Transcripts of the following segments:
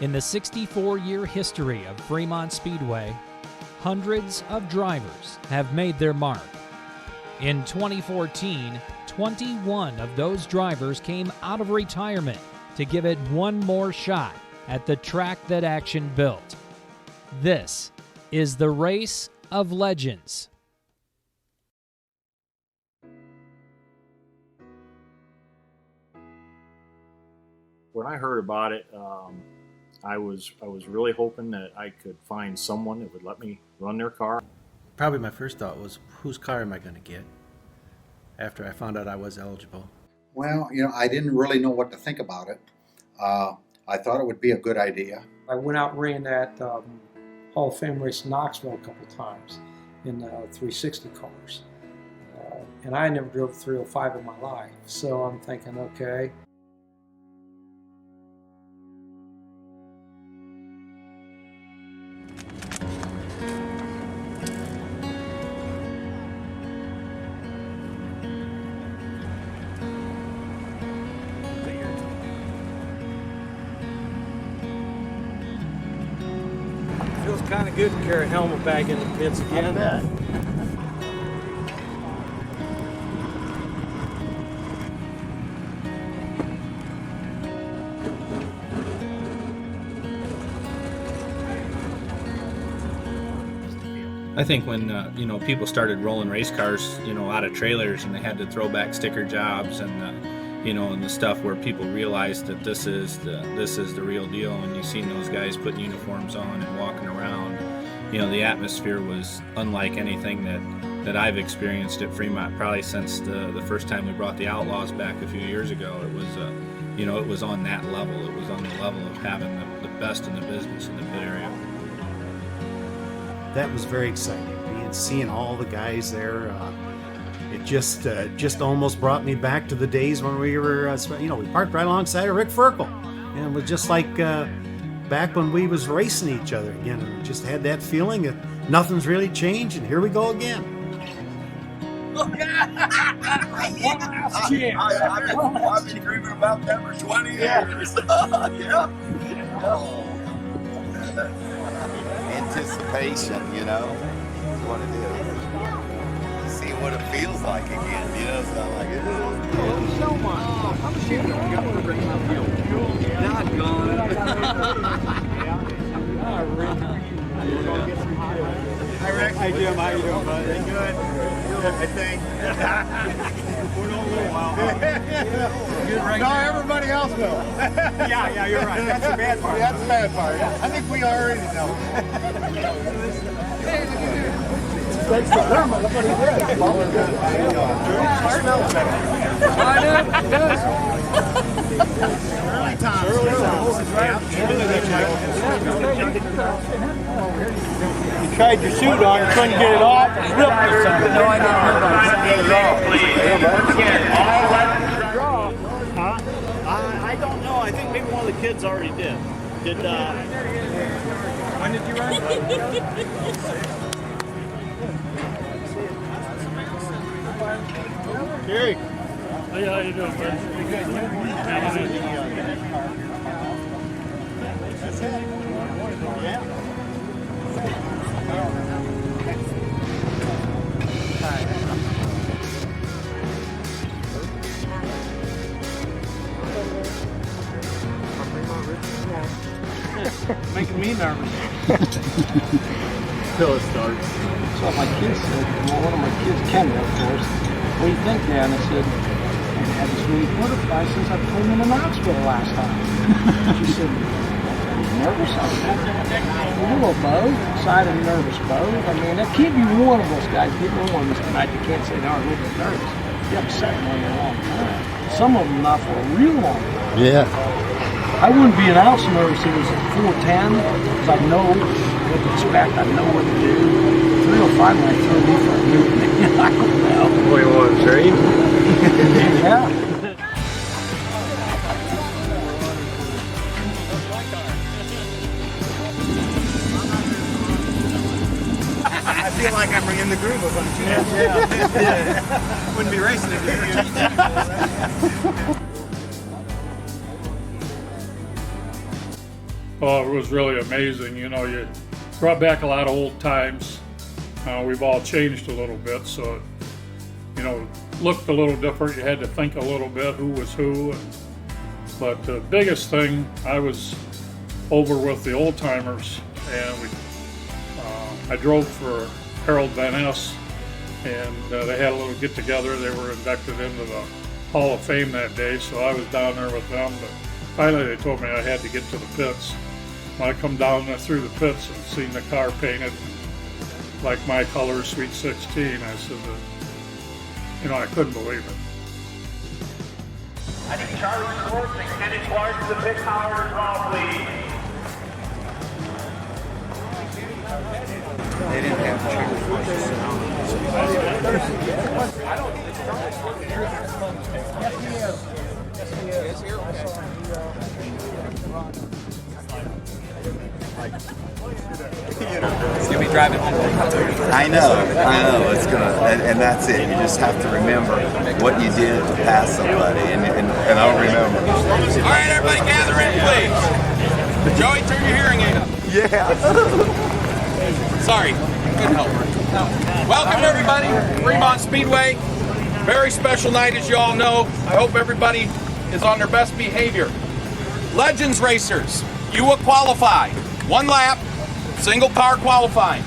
In the 64-year history of Fremont Speedway, hundreds of drivers have made their mark. In 2014, 21 of those drivers came out of retirement to give it one more shot at the track that action built. This is the Race of Legends. When I heard about it, I was really hoping that I could find someone that would let me run their car. Probably my first thought was, whose car am I going to get after I found out I was eligible? Well, I didn't really know what to think about it. I thought it would be a good idea. I went out and ran that Hall of Fame race in Knoxville a couple times in 360 cars. And I never drove a 305 in my life. So I'm thinking, okay. Feels kind of good to carry a helmet back in the pits again. I think when people started rolling race cars, out of trailers, and they had to throw back sticker jobs and and the stuff where people realized that this is the real deal. And you've seen those guys putting uniforms on and walking around. The atmosphere was unlike anything that I've experienced at Fremont, probably since the first time we brought the Outlaws back a few years ago. It was it was on that level. It was on the level of having the best in the business in the pit area. That was very exciting, seeing all the guys there. It just almost brought me back to the days when we were, we parked right alongside of Rick Ferkel. And it was just like back when we was racing each other again. And we just had that feeling that nothing's really changed, and here we go again. I've been dreaming about that for 20 years. Yeah. Oh. Anticipation, is what it is. See what it feels like again, so like it is. So much. I'm shooting. You got to bring my fuel. Not gone. Hi Rick. Hi Jim. How you doing, bud? Good. I think. We're doing a little while. Good right no, now. Everybody else will. Yeah, you're right. That's the bad part. That's the bad part. I think we already know. That's the drama. Look what he did. It smells better. I know. It does. Early times. You tried your suit on, you couldn't get it off, and ripped or something. No, I didn't draw. Huh? I don't know. I think maybe one of the kids already did. When did you run? Gary. Hey, how you doing, bud? Yeah. Making me nervous. Till it starts. So my kids said, one of my kids, Kenny, of course, what do you think, Dan? I said, I had this really butterfly since I flew in Knoxville last time. She said, nervous? I said, a little bow, excited, nervous bow. I mean, that can't be one of us guys. People on this tonight, you can't say they are a little bit nervous. You haven't sat in one in a long time. Some of them not for a real long time. Yeah. I wouldn't be an ounce nervous if it was at 410, because I know what to expect, I know what to do. 305 might throw me for a loop. I don't know. What do you want, trade? Yeah. I feel like I'm in the groove of them. Yeah. Wouldn't be racing it. Oh, it was really amazing. You know, you brought back a lot of old times. We've all changed a little bit, so it, you know, looked a little different. You had to think a little bit who was who. But the biggest thing, I was over with the old timers, and I drove for Harold Van Ness, and they had a little get together. They were inducted into the Hall of Fame that day, so I was down there with them. But finally, they told me I had to get to the pits. When I come down there through the pits and seen the car painted like my color, Sweet 16, I said, you know, I couldn't believe it. I need Charlie Schwartz and Kenny Clark to the pit tower as well, please. They didn't have It's gonna be driving home. I know, it's gonna, and that's it. You just have to remember what you did to pass somebody, and I'll remember. All right, everybody gather in, please. Joey, turn your hearing aid up. Yeah. Sorry, couldn't help her. Welcome, everybody, Fremont Speedway. Very special night, as you all know. I hope everybody is on their best behavior. Legends racers, you will qualify. One lap, single car qualifying.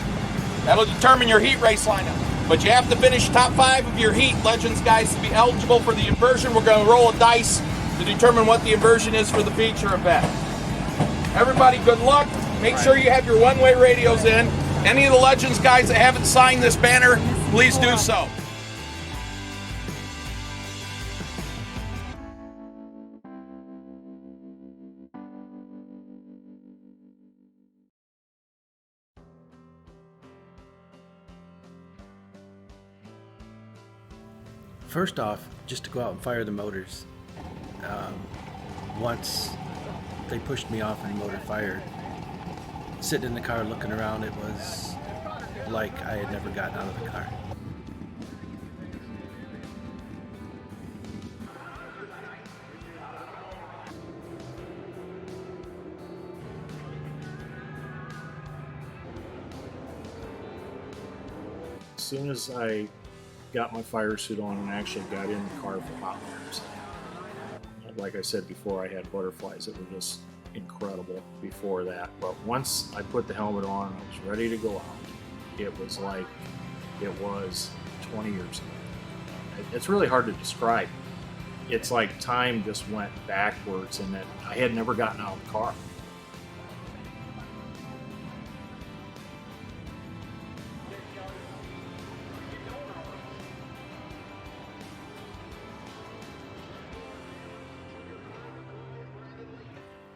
That'll determine your heat race lineup. But you have to finish top 5 of your heat, Legends guys, to be eligible for the inversion. We're going to roll a dice to determine what the inversion is for the feature event. Everybody, good luck. Make sure you have your one-way radios in. Any of the Legends guys that haven't signed this banner, please do so. First off, just to go out and fire the motors. Once they pushed me off and the motor fired, sitting in the car looking around, it was like I had never gotten out of the car. As soon as I got my fire suit on and actually got in the car for hot laps, like I said before, I had butterflies that were just incredible before that. But once I put the helmet on, I was ready to go out. It was like it was 20 years ago. It's really hard to describe. It's like time just went backwards, and that I had never gotten out of the car.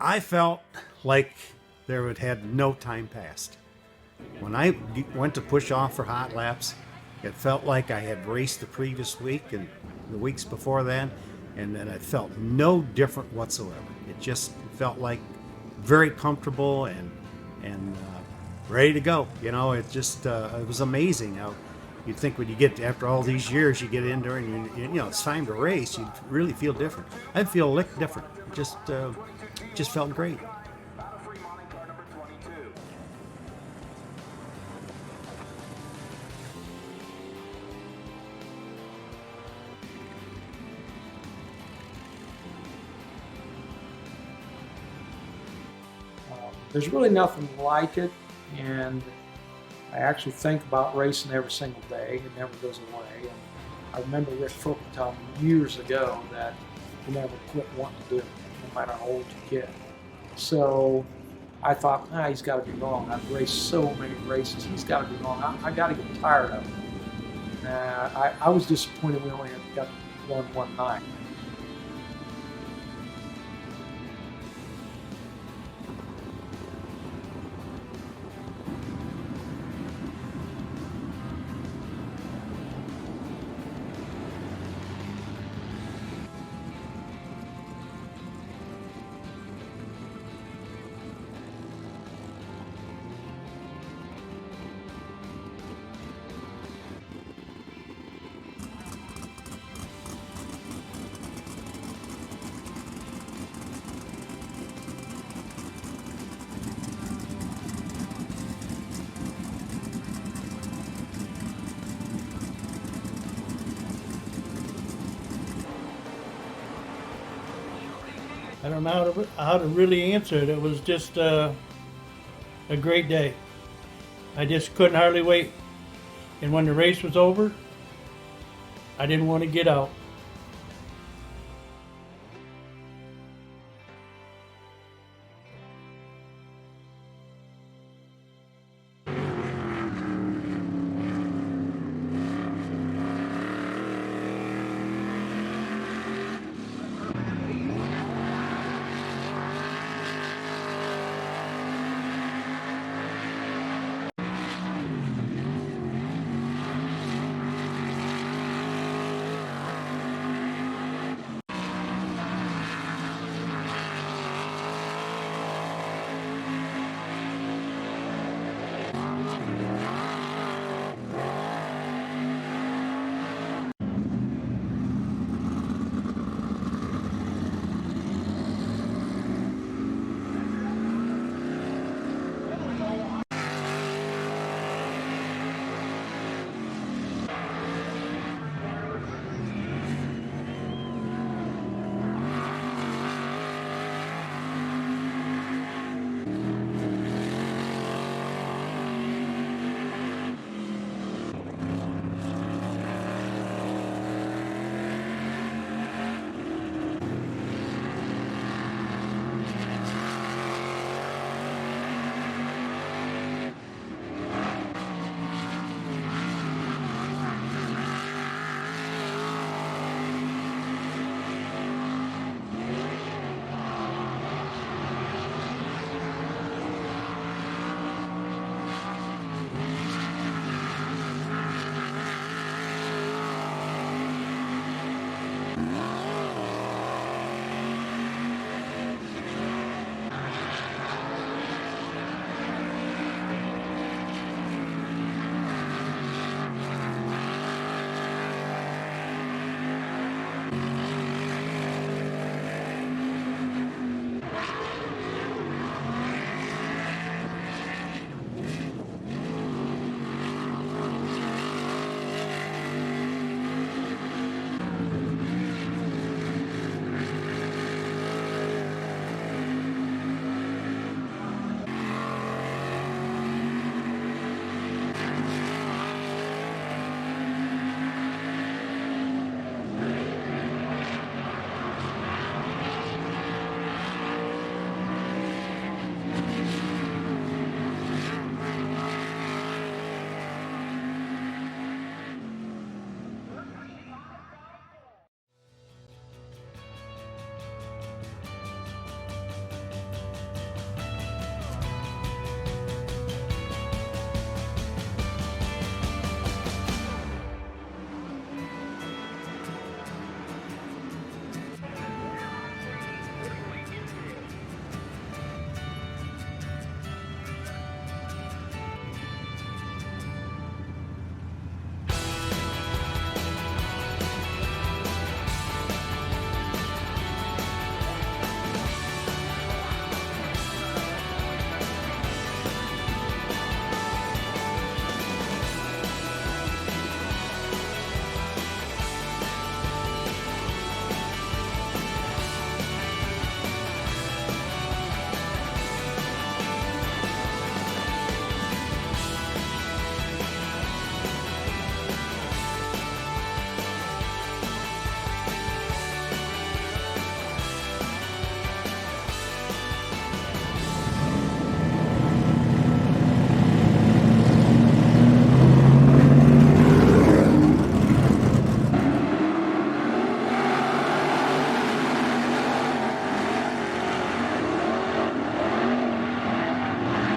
I felt like there had no time passed. When I went to push off for hot laps, it felt like I had raced the previous week and the weeks before that, and then I felt no different whatsoever. It just felt like very comfortable and ready to go. You know, it just it was amazing how you'd think when you get, after all these years, you get in there and you know it's time to race, you really feel different. I feel a lick different. It just felt great. There's really nothing like it, and I actually think about racing every single day. It never goes away. And I remember Rick Ferkel telling me years ago that you never quit wanting to do it, no matter how old you get. So I thought, he's got to be wrong. I've raced so many races. He's got to be wrong. I got to get tired of it. I was disappointed we only got to run one night. I don't know how to really answer it. It was just a great day. I just couldn't hardly wait. And when the race was over, I didn't want to get out.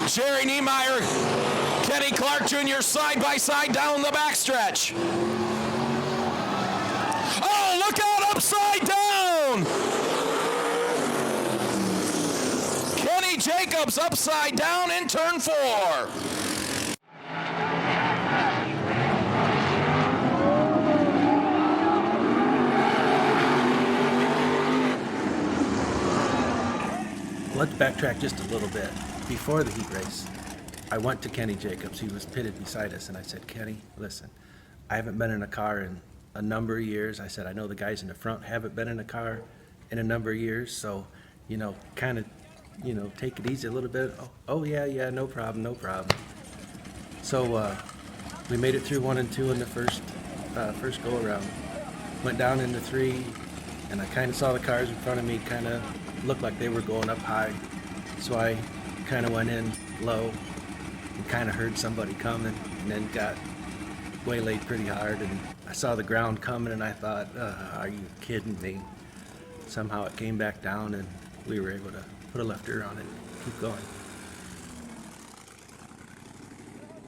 Jerry Niemeyer, Kenny Clark Jr. side by side down the backstretch. Oh, look out, upside down! Kenny Jacobs upside down in turn 4. Let's backtrack just a little bit. Before the heat race, I went to Kenny Jacobs. He was pitted beside us, and I said, Kenny, listen, I haven't been in a car in a number of years. I said, I know the guys in the front haven't been in a car in a number of years, so kind of, take it easy a little bit. Oh yeah, no problem, no problem. So we made it through 1 and 2 in the first go around. Went down into 3, and I kind of saw the cars in front of me kind of looked like they were going up high. So I kind of went in low and kind of heard somebody coming, and then got waylaid pretty hard, and I saw the ground coming, and I thought, are you kidding me? Somehow it came back down, and we were able to put a lefter on it and keep going.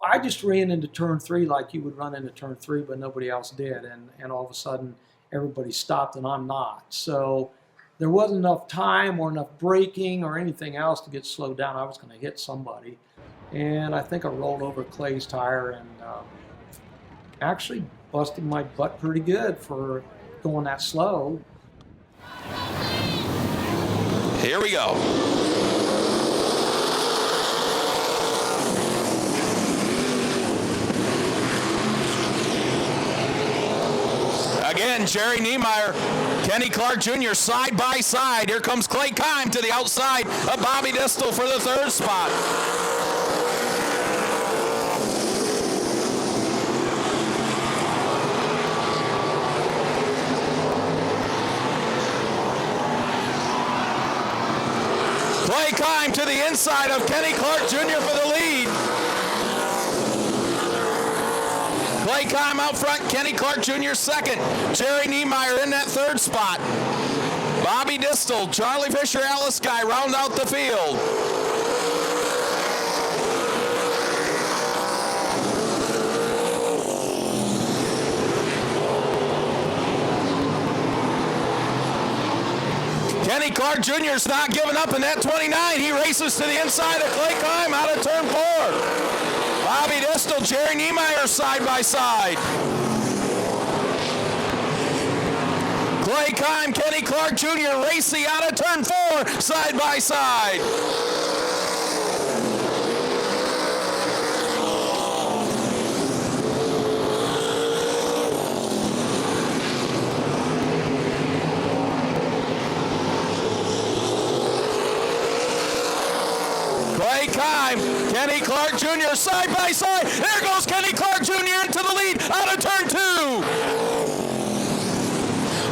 I just ran into turn 3 like you would run into turn 3, but nobody else did, and all of a sudden everybody stopped and I'm not. So there wasn't enough time or enough braking or anything else to get slowed down. I was going to hit somebody, and I think I rolled over Clay's tire and actually busted my butt pretty good for going that slow. Here we go. Again, Jerry Niemeyer, Kenny Clark Jr. side by side. Here comes Clay Kime to the outside of Bobby Distel for the 3rd spot. Clay Kime to the inside of Kenny Clark Jr. for the lead. Clay Kime out front, Kenny Clark Jr. second. Jerry Niemeyer in that 3rd spot. Bobby Distel, Charlie Fisher, Alice Guy round out the field. Kenny Clark Jr. is not giving up in that 29. He races to the inside of Clay Kime out of turn 4. Bobby Distel, Jerry Niemeyer side by side. Clay Kime, Kenny Clark Jr. racing out of turn 4 side by side. Clay Kime, Kenny Clark Jr. side by side. There goes Kenny Clark Jr. into the lead out of turn 2.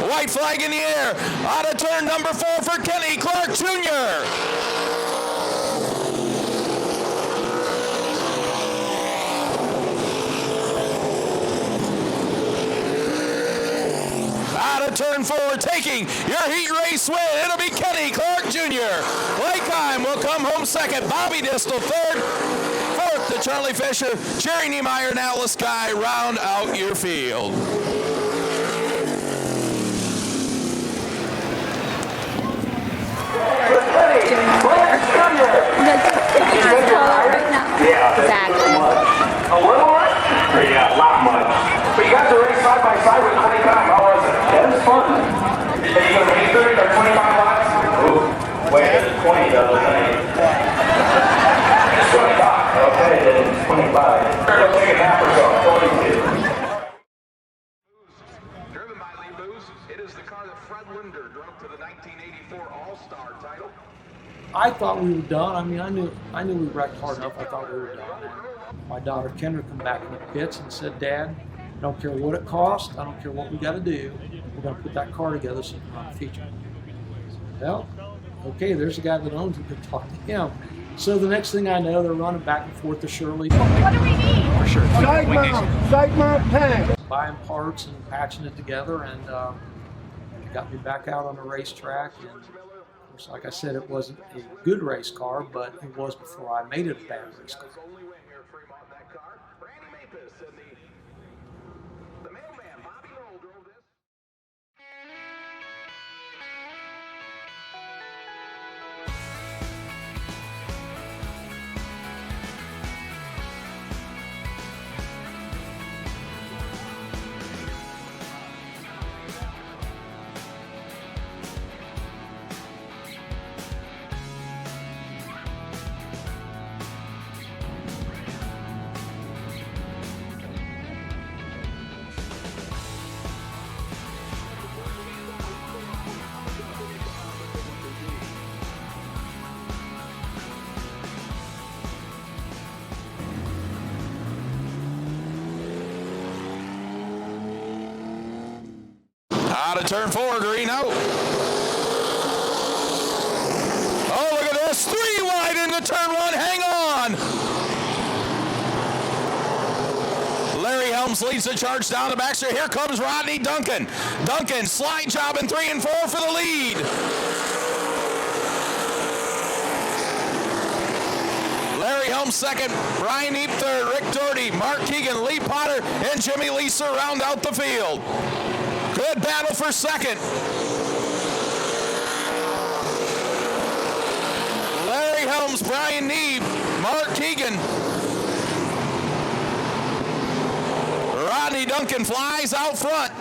White flag in the air. Out of turn number 4 for Kenny Clark Jr. Out of turn 4, taking your heat race win. It'll be Kenny Clark Jr. Clay Kime will come home second. Bobby Distel third. Fourth to Charlie Fisher. Jerry Niemeyer and Alice Guy round out your field. Exactly. A little much? Yeah, a lot much. But you got to race side by side with 25. How was it? That was fun. Are you going to be 30 or 25 laps? Ooh, wait, it's 20 though, isn't it? It's 25. Okay, then it's 25. Let's take a half or so. 22. Driven by Lee Booz, it is the car that Fred Linder drove to the 1984 All-Star title. I thought we were done. I mean, I knew we wrecked hard enough. I thought we were done. And my daughter Kendra come back in the pits and said, "Dad, I don't care what it costs. I don't care what we got to do. We're going to put that car together so we can run a feature." Well, okay, there's a guy that owns it. Could talk to him. So the next thing I know, they're running back and forth to Shirley. What do we need? For sure. Side mount tank. Buying parts and patching it together, and got me back out on the racetrack. And of course, like I said, it wasn't a good race car, but it was before I made it a bad race car. Out of turn 4, green out. Oh, look at this. 3 wide into turn 1. Hang on. Larry Helms leads the charge down the backstretch. Here comes Rodney Duncan. Duncan, slide job in 3 and 4 for the lead. Larry Helms second, Brian Eep third, Rick Doherty, Mark Keegan, Lee Potter, and Jimmy Lisa round out the field. Good battle for second. Larry Helms, Brian Neeb, Mark Keegan. Rodney Duncan flies out front.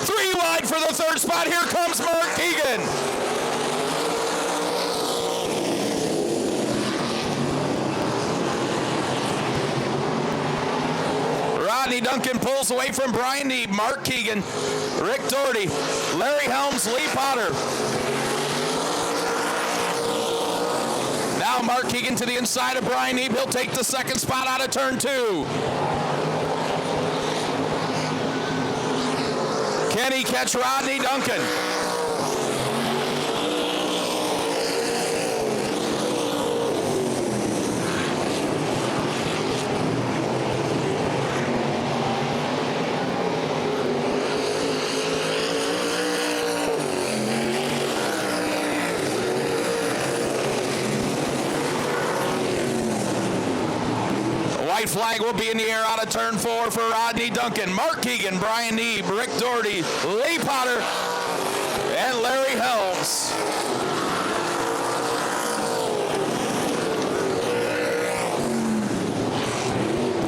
3 wide for the third spot. Here comes Mark Keegan. Rodney Duncan pulls away from Brian Neeb, Mark Keegan, Rick Doherty, Larry Helms, Lee Potter. Now Mark Keegan to the inside of Brian Neeb. He'll take the second spot out of turn 2. Can he catch Rodney Duncan? White flag will be in the air out of turn 4 for Rodney Duncan, Mark Keegan, Brian Neeb, Rick Doherty, Lee Potter, and Larry Helms.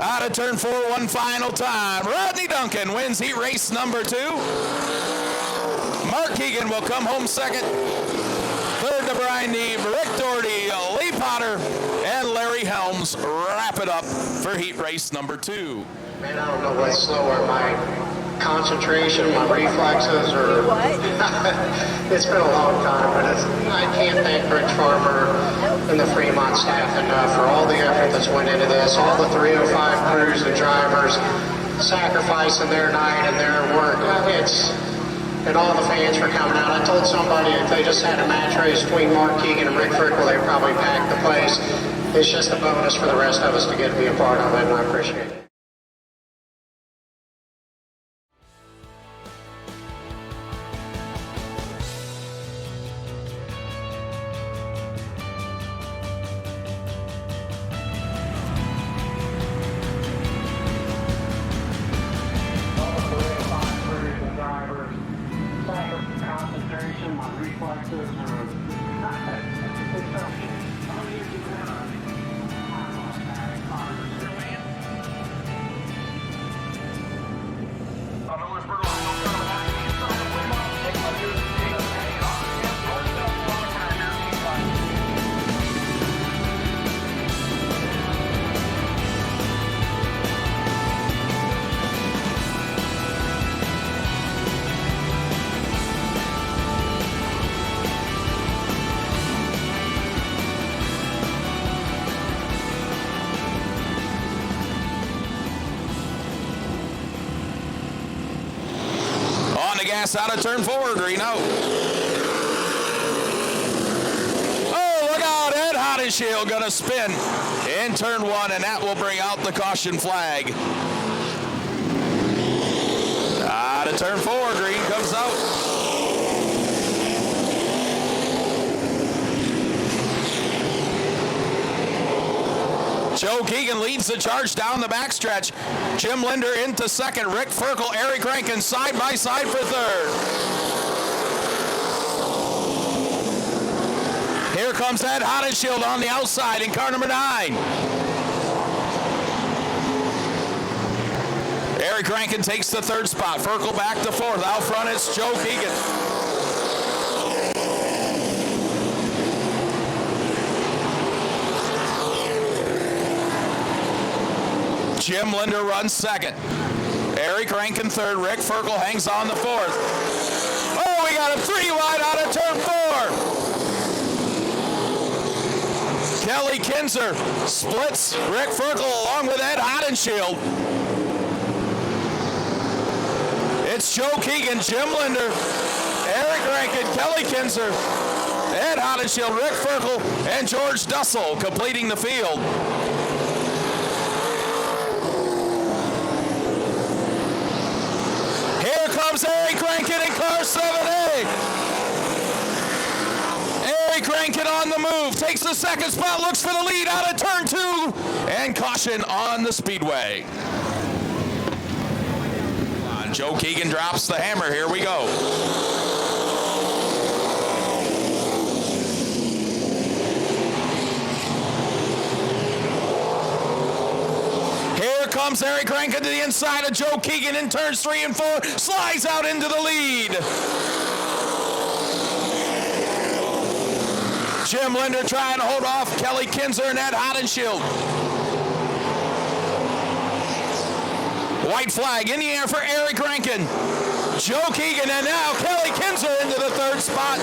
Out of turn 4 one final time. Rodney Duncan wins heat race number 2. Mark Keegan will come home second. Third to Brian Neeb, Rick Doherty, Lee Potter, and Larry Helms wrap it up for heat race number 2. Man, I don't know what's slower, my concentration, my reflexes, or it's been a long time, but I can't thank Rich Farmer and the Fremont staff enough for all the effort that's went into this, all the 305 crews and drivers sacrificing their night and their work. And all the fans for coming out. I told somebody if they just had a match race between Mark Keegan and Rick Ferkel, they'd probably pack the place. It's just a bonus for the rest of us to get to be a part of it, and I appreciate it. Gas out of turn 4, green out. Oh, look out, Ed Hottenshield gonna spin in turn 1, and that will bring out the caution flag. Out of turn 4, green comes out. Joe Keegan leads the charge down the backstretch. Jim Linder into second. Rick Ferkel, Eric Rankin side by side for third. Here comes Ed Hottenshield on the outside in car number 9. Eric Rankin takes the third spot. Ferkel back to fourth. Out front it's Joe Keegan. Jim Linder runs second. Eric Rankin third. Rick Ferkel hangs on the fourth. Oh, we got a 3 wide out of turn 4. Kelly Kinser splits Rick Ferkel along with Ed Hottenshield. It's Joe Keegan, Jim Linder, Eric Rankin, Kelly Kinser, Ed Hodenshield, Rick Ferkel, and George Dussel completing the field. Here comes Eric Rankin in car 7A. Eric Rankin on the move, takes the second spot, looks for the lead out of turn 2, and caution on the speedway. Joe Keegan drops the hammer. Here we go. Here comes Eric Rankin to the inside of Joe Keegan in turns 3 and 4. Slides out into the lead. Jim Linder trying to hold off Kelly Kinser and Ed Hodenshield. White flag in the air for Eric Rankin. Joe Keegan and now Kelly Kinser into the 3rd spot.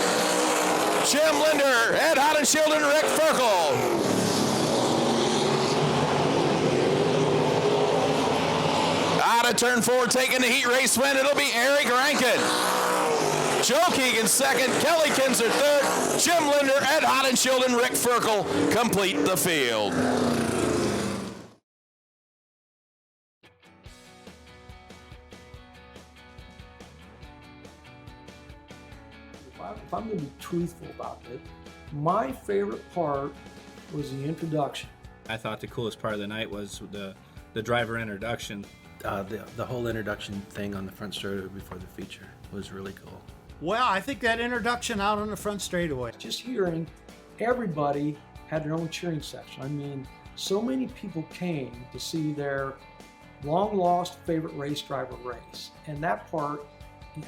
Jim Linder, Ed Hodenshield, and Rick Ferkel. Out of turn 4, taking the heat race win, it'll be Eric Rankin. Joe Keegan 2nd, Kelly Kinser 3rd, Jim Linder, Ed Hodenshield, and Rick Ferkel complete the field. If I'm going to be truthful about it, my favorite part was the introduction. I thought the coolest part of the night was the driver introduction. The whole introduction thing on the front straightaway before the feature was really cool. Well, I think that introduction out on the front straightaway. Just hearing everybody had their own cheering section. I mean, so many people came to see their long-lost favorite race driver race. And that part,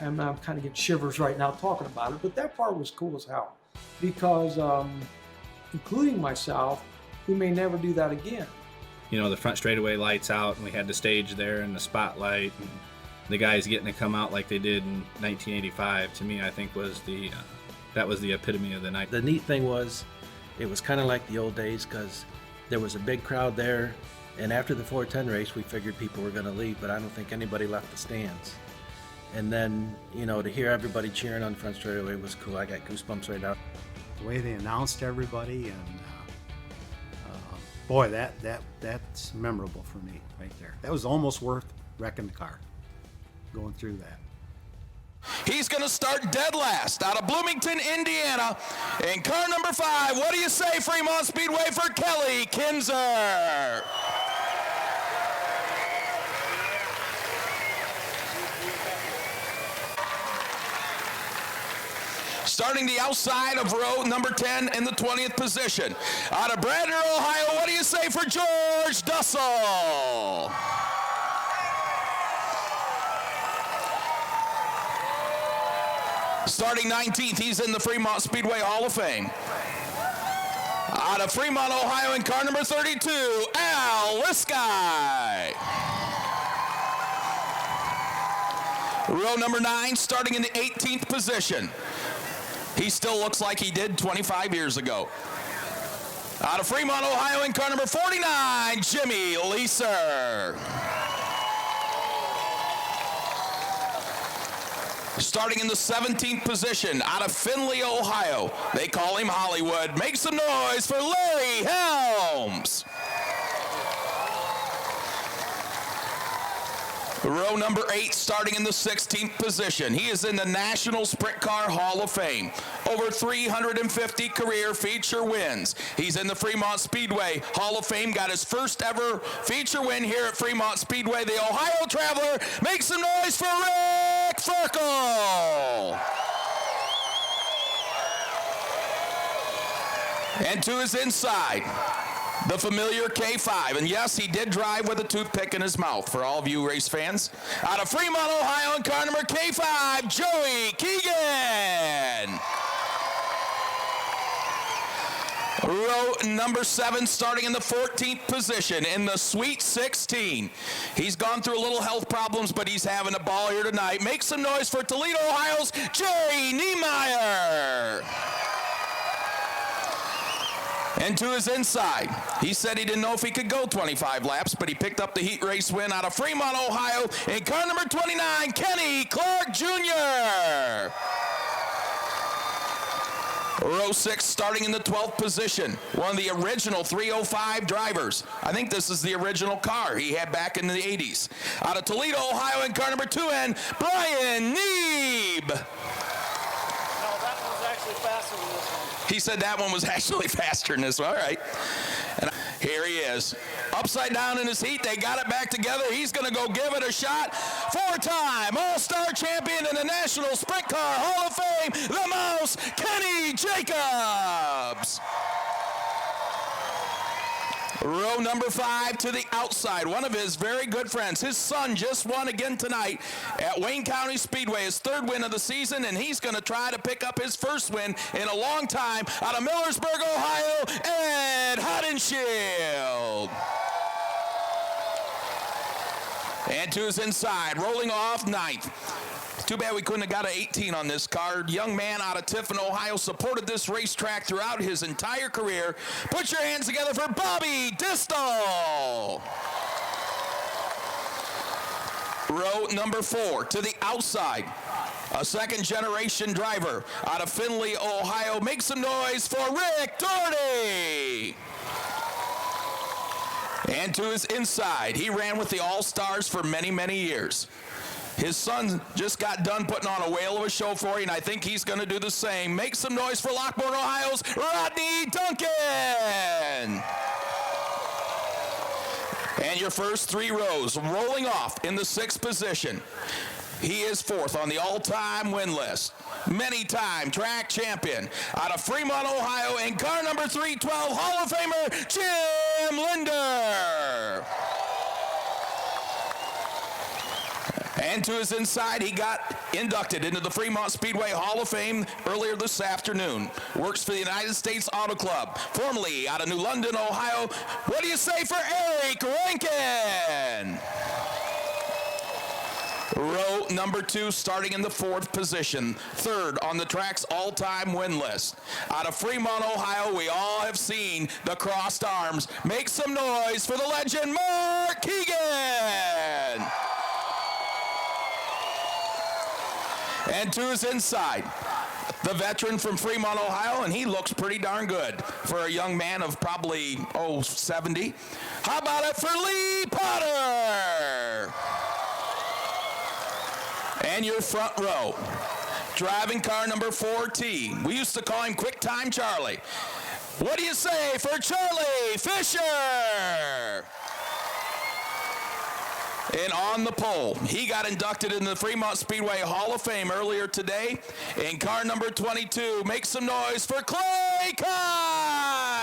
I'm kind of getting shivers right now talking about it, but that part was cool as hell. Because, including myself, we may never do that again. You know, the front straightaway lights out, and we had the stage there and the spotlight, and the guys getting to come out like they did in 1985, to me, I think that was the epitome of the night. The neat thing was, it was kind of like the old days because there was a big crowd there, and after the 410 race, we figured people were going to leave, but I don't think anybody left the stands. And then, you know, to hear everybody cheering on the front straightaway was cool. I got goosebumps right now. The way they announced everybody, and boy, that's memorable for me right there. That was almost worth wrecking the car, going through that. He's going to start dead last out of Bloomington, Indiana. In car number 5, what do you say, Fremont Speedway, for Kelly Kinser? Starting the outside of row number 10 in the 20th position. Out of Brander, Ohio, what do you say for George Dussel? Starting 19th, he's in the Fremont Speedway Hall of Fame. Out of Fremont, Ohio, in car number 32, Al Liskey. Row number 9, starting in the 18th position. He still looks like he did 25 years ago. Out of Fremont, Ohio, in car number 49, Jimmy Leeser. Starting in the 17th position, out of Findlay, Ohio, they call him Hollywood. Make some noise for Larry Helms. Row number 8, starting in the 16th position. He is in the National Sprint Car Hall of Fame. Over 350 career feature wins. He's in the Fremont Speedway Hall of Fame. Got his first ever feature win here at Fremont Speedway. The Ohio Traveler. Make some noise for Rick Ferkel. And to his inside, the familiar K5, and yes, he did drive with a toothpick in his mouth, for all of you race fans. Out of Fremont, Ohio, in car number K5, Joey Keegan. Row number 7, starting in the 14th position in the Sweet 16. He's gone through a little health problems, but he's having a ball here tonight. Make some noise for Toledo, Ohio's Jerry Niemeyer. And to his inside, he said he didn't know if he could go 25 laps, but he picked up the heat race win out of Fremont, Ohio, in car number 29, Kenny Clark Jr. Row 6 starting in the 12th position. One of the original 305 drivers. I think this is the original car he had back in the 80s. Out of Toledo, Ohio, in car number 2N, Brian Neeb. No, that one's actually faster than this one. He said that one was actually faster than this one. All right. And here he is. Upside down in his heat. They got it back together. He's going to go give it a shot. Four-time All-Star champion in the National Sprint Car Hall of Fame, the Mouse, Kenny Jacobs. Row number 5 to the outside. One of his very good friends. His son just won again tonight at Wayne County Speedway, his 3rd win of the season, and he's going to try to pick up his 1st win in a long time out of Millersburg, Ohio, Ed Hodenshield. And to his inside, rolling off 9th. Too bad we couldn't have got an 18 on this car. Young man out of Tiffin, Ohio, supported this racetrack throughout his entire career. Put your hands together for Bobby Distal. Row number 4 to the outside. A 2nd-generation driver out of Findlay, Ohio. Make some noise for Rick Doherty. And to his inside, he ran with the All-Stars for many, many years. His son just got done putting on a whale of a show for you, and I think he's going to do the same. Make some noise for Lockport, Ohio's Rodney Duncan. And your first 3 rows rolling off in the 6th position. He is 4th on the all-time win list. Many-time track champion out of Fremont, Ohio, in car number 312, Hall of Famer Jim Linder. And to his inside, he got inducted into the Fremont Speedway Hall of Fame earlier this afternoon. Works for the United States Auto Club, formerly out of New London, Ohio. What do you say for Eric Rankin? Row number 2 starting in the 4th position. 3rd on the track's all-time win list. Out of Fremont, Ohio, we all have seen the crossed arms. Make some noise for the legend, Mark Keegan. And to his inside, the veteran from Fremont, Ohio, and he looks pretty darn good for a young man of probably, 70. How about it for Lee Potter? And your front row, driving car number 4T. We used to call him Quick Time Charlie. What do you say for Charlie Fisher? And on the pole, he got inducted in the Fremont Speedway Hall of Fame earlier today. In car number 22, make some noise for Clay Kime.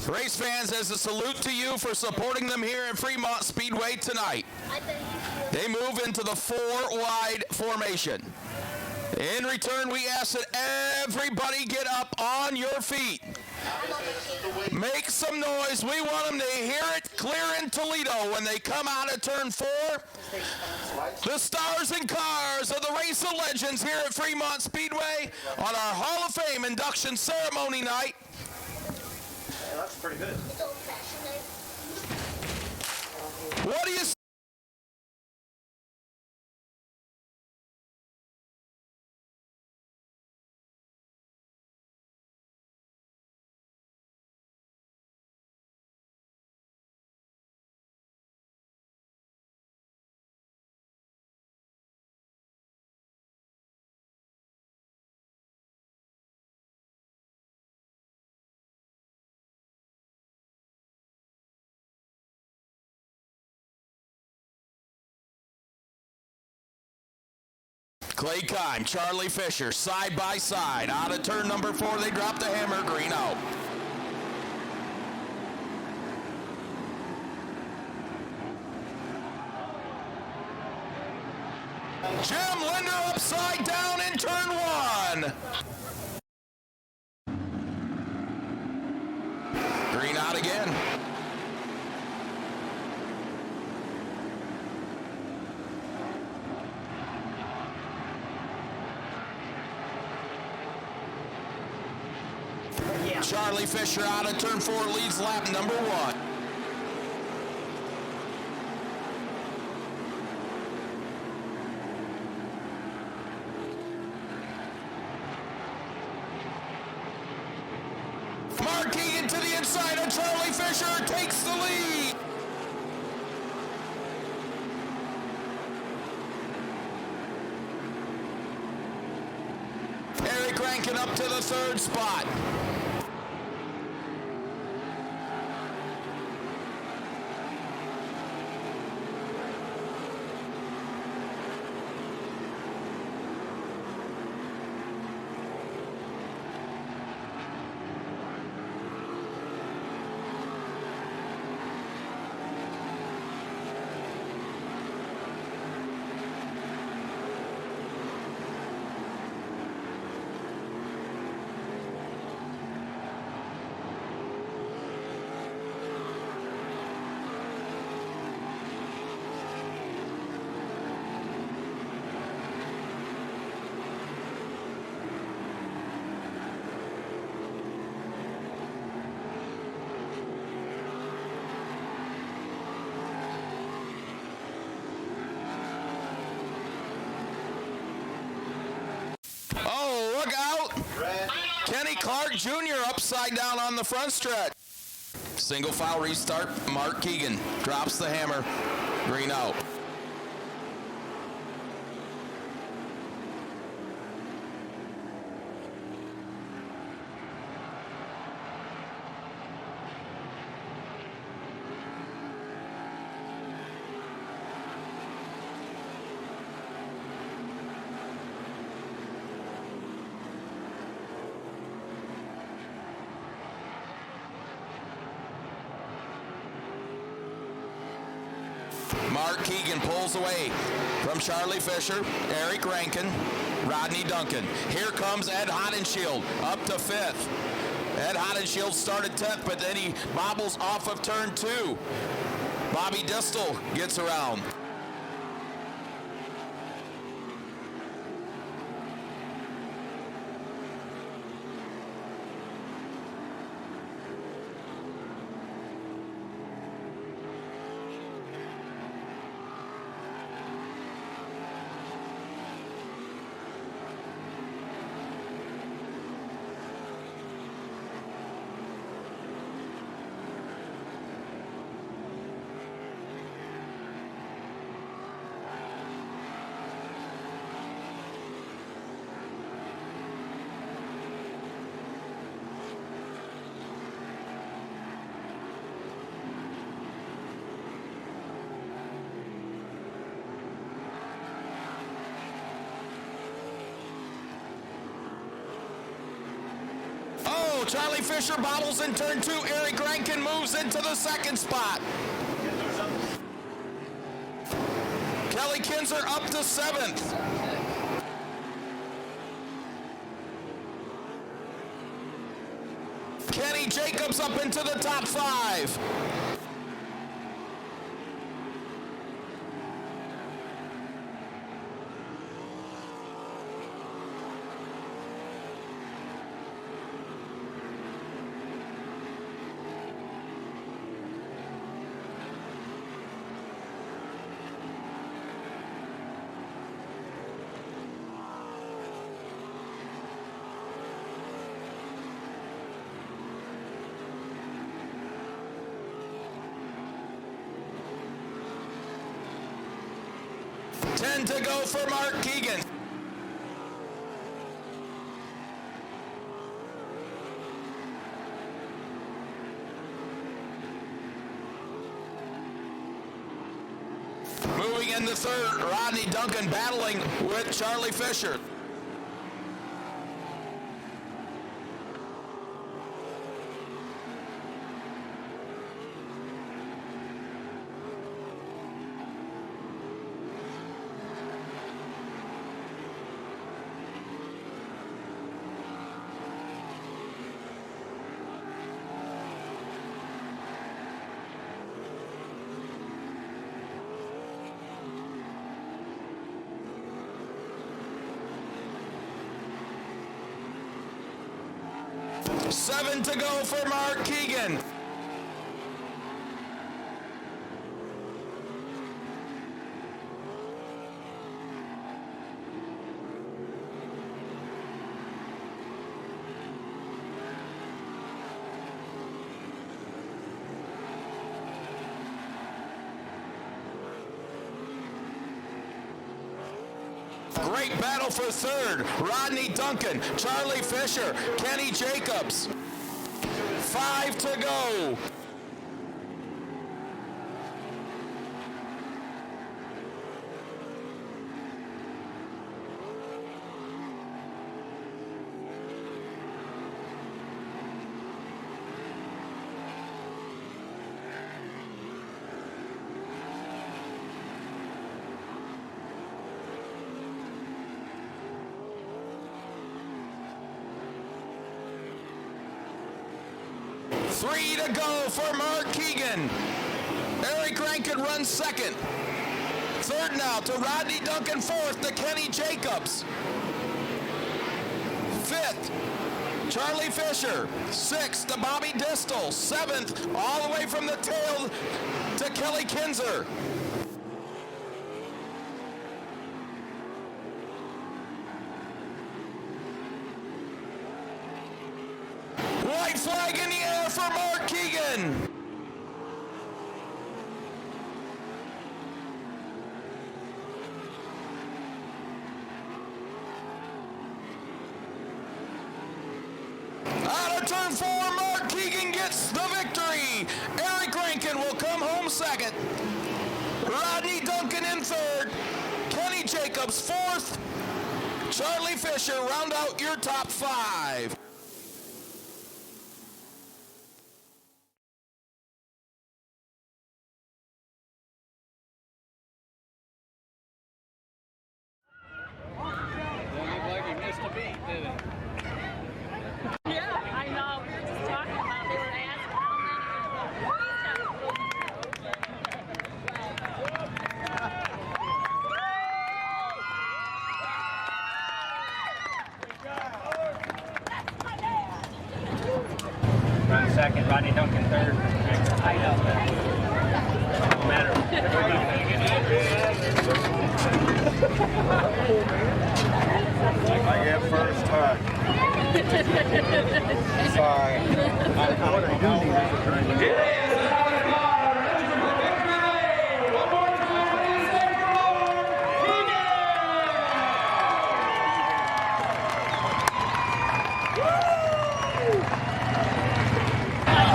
Race fans, as a salute to you for supporting them here at Fremont Speedway tonight. They move into the 4-wide formation. In return, we ask that everybody get up on your feet. Make some noise. We want them to hear it clear in Toledo when they come out of turn 4. The stars and cars of the Race of Legends here at Fremont Speedway on our Hall of Fame induction ceremony night. Yeah, that's pretty good. What do you say? Clay Kime, Charlie Fisher, side by side. Out of turn number 4, they drop the hammer, green out. Jim Linder upside down in turn 1. Green out again. Charlie Fisher out of turn 4 leads lap number 1. Mark Keegan to the inside of Charlie Fisher takes the lead. Eric Rankin up to the 3rd spot. Look out! Kenny Clark Jr. upside down on the front stretch. Single file restart. Mark Keegan drops the hammer. Green out. Mark Keegan pulls away from Charlie Fisher, Eric Rankin, Rodney Duncan. Here comes Ed Hodenshield up to 5th. Ed Hodenshield started 10th, but then he bobbles off of turn 2. Bobby Distel gets around. go. Charlie Fisher bobbles in turn 2. Eric Rankin moves into the second spot. Kelly Kinser up to 7th. Kenny Jacobs up into the top 5. Ten to go for Mark Keegan. Moving in the third, Rodney Duncan battling with Charlie Fisher. Seven to go for Mark Keegan. Great battle for third. Rodney Duncan, Charlie Fisher, Kenny Jacobs. 5 to go. Three to go for Mark Keegan. Eric Rankin runs second. Third now to Rodney Duncan. Fourth to Kenny Jacobs. Fifth, Charlie Fisher. Sixth to Bobby Distel. Seventh, all the way from the tail to Kelly Kinser. White flag in the air for Mark Keegan. Out of turn 4, Mark Keegan gets the victory. Eric Rankin will come home second. Rodney Duncan in third. Kenny Jacobs fourth. Charlie Fisher round out your top 5. Second, Rodney Duncan third. I know. No matter. I get first touch. Sorry. What I do need is a turn.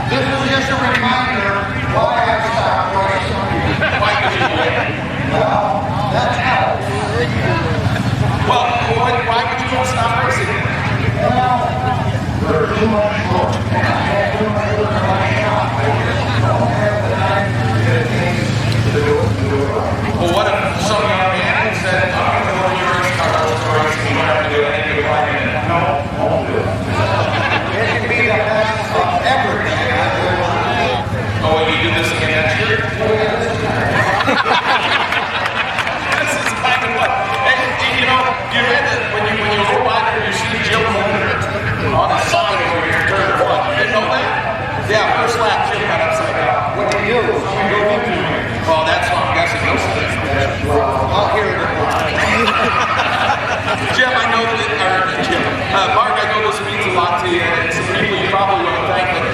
This is just a reminder why I stopped racing. Well, that's how. Well, why would you stop racing? Well, there's too much I'll hear it. Jim, I know that, or Jim, Mark, I know this means a lot to you, and some people you probably want to thank, but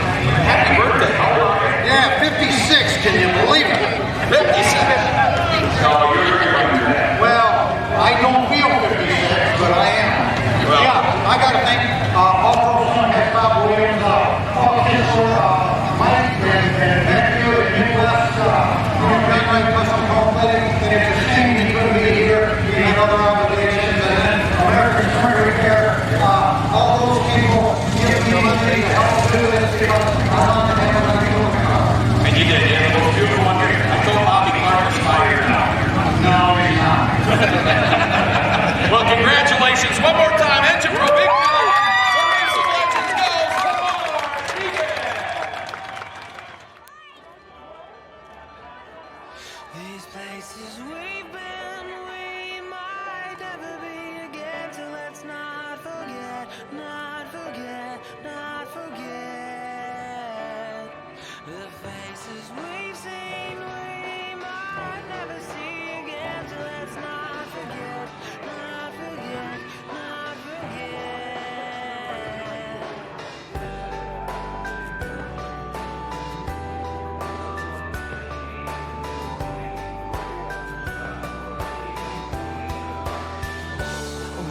happy birthday. How old are you? Yeah, 56, can you believe it? 56. No, you're young than that. Well, I don't feel 56, but I am. Well, yeah, I got to thank all those who have Bob Williams, Paul Kinser, Mike, and Matthew, and Nicholas, Great White Custom Car Clinic, and it's a shame he couldn't be here. He had other obligations, and then American Spring Repair, all those people give me money to help do this because I want to have a new car. and you did, yeah, the most beautiful one here. I told Bobby Clark is my here now. No, he's not. Well, congratulations. One more time. Engine Pro Big Wheel. Where Racing Legends goes. Come on, DJ. These places we've been, we might never be again. So let's not forget, not forget, not forget. The faces we've seen, we might never see again. So let's not forget, not forget, not forget.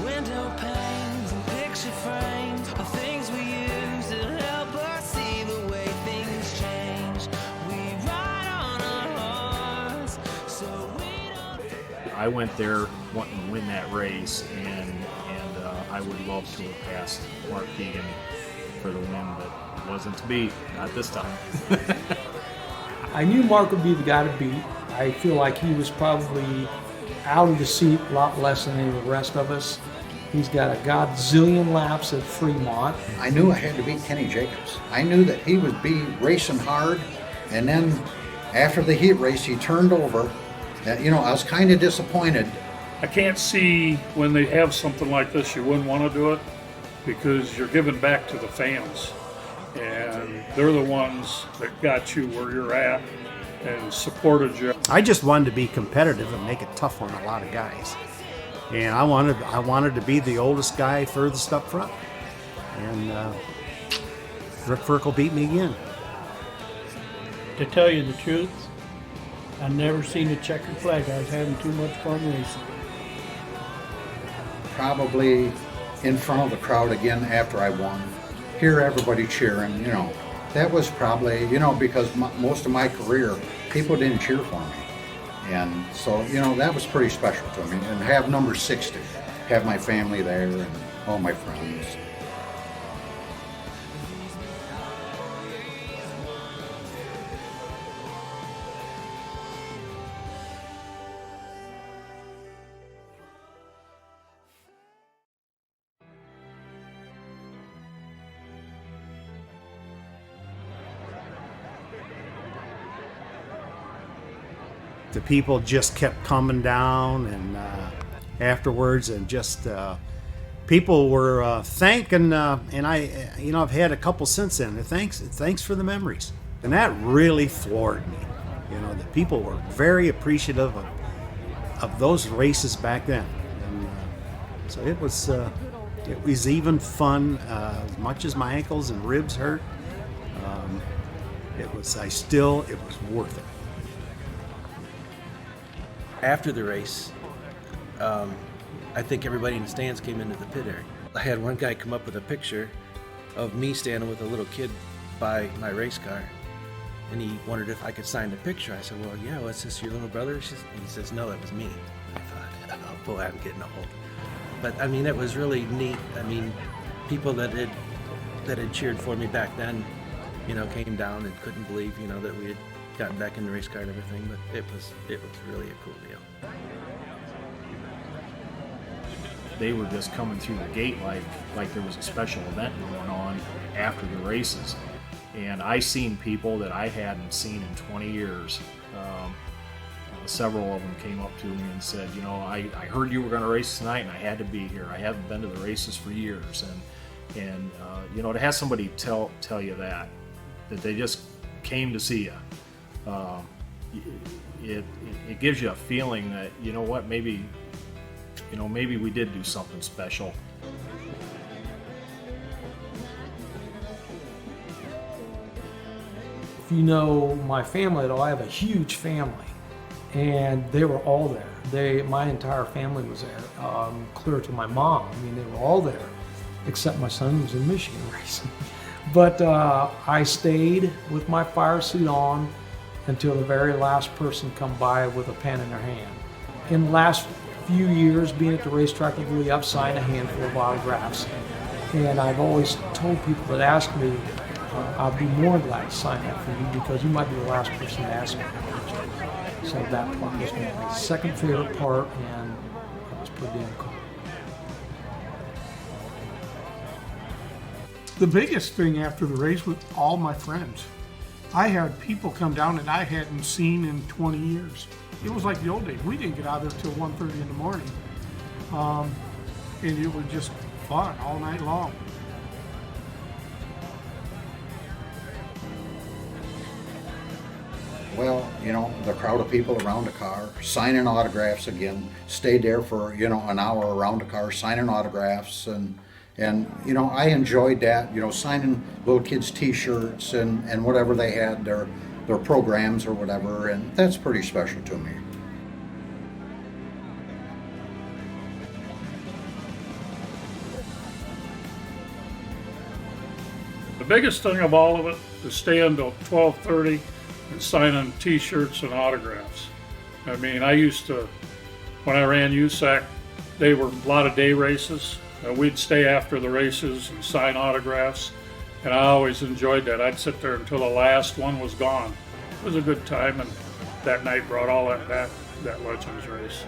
Window panes and picture frames are things we use to help us see the way things change. We ride on our horse, so we don't. I went there wanting to win that race, and I would love to have passed Mark Keegan for the win, but it wasn't to be, not this time. I knew Mark would be the guy to beat. I feel like he was probably out of the seat a lot less than any of the rest of us. He's got a godzillion laps at Fremont. I knew I had to beat Kenny Jacobs. I knew that he would be racing hard, and then after the heat race, he turned over. I was kind of disappointed. I can't see when they have something like this, you wouldn't want to do it because you're giving back to the fans. And they're the ones that got you where you're at and supported you. I just wanted to be competitive and make it tough on a lot of guys. And I wanted to be the oldest guy furthest up front. And Rick Ferkel beat me again. To tell you the truth, I've never seen a checkered flag. I was having too much fun racing. Probably in front of the crowd again after I won. Hear everybody cheering, That was probably, because most of my career, people didn't cheer for me. And so, that was pretty special to me. And have number 60, have my family there and all my friends. The people just kept coming down, and afterwards, and just people were thanking, and I've had a couple since then. Thanks for the memories, and that really floored me. The people were very appreciative of those races back then, and so it was even fun. As much as my ankles and ribs hurt, it was worth it. After the race, I think everybody in the stands came into the pit area. I had one guy come up with a picture of me standing with a little kid by my race car, and he wondered if I could sign the picture. I said, well, yeah, was this your little brother? He says, no, that was me. I thought, oh boy, I'm getting old. But I mean, it was really neat. I mean, people that had cheered for me back then, came down and couldn't believe, that we had gotten back in the race car and everything, but it was really a cool deal. They were just coming through the gate like there was a special event going on after the races. And I seen people that I hadn't seen in 20 years. Several of them came up to me and said, I heard you were going to race tonight and I had to be here. I haven't been to the races for years. And to have somebody tell you that they just came to see you, it gives you a feeling that, you know what, maybe we did do something special. If you know my family at all, I have a huge family, and they were all there. My entire family was there, clear to my mom. I mean, they were all there, except my son who was in Michigan racing. But I stayed with my fire suit on until the very last person come by with a pen in their hand. In the last few years, being at the racetrack with Lee, I've signed a handful of autographs. And I've always told people that ask me, I'll be more than glad to sign that for you because you might be the last person to ask me. So that part was my second favorite part, and it was pretty damn cool. The biggest thing after the race was all my friends. I had people come down that I hadn't seen in 20 years. It was like the old days. We didn't get out of there till 1:30 in the morning. And it was just fun all night long. Well, you know, the crowd of people around the car, signing autographs again, stayed there for, you know, an hour around the car, signing autographs, and you know, I enjoyed that, you know, signing little kids' t-shirts and whatever they had, their programs or whatever, and that's pretty special to me. The biggest thing of all of it is staying till 12:30 and signing t-shirts and autographs. I mean, I used to, when I ran USAC, they were a lot of day races. We'd stay after the races and sign autographs, and I always enjoyed that. I'd sit there until the last one was gone. It was a good time, and that night brought all that back, that Legends race.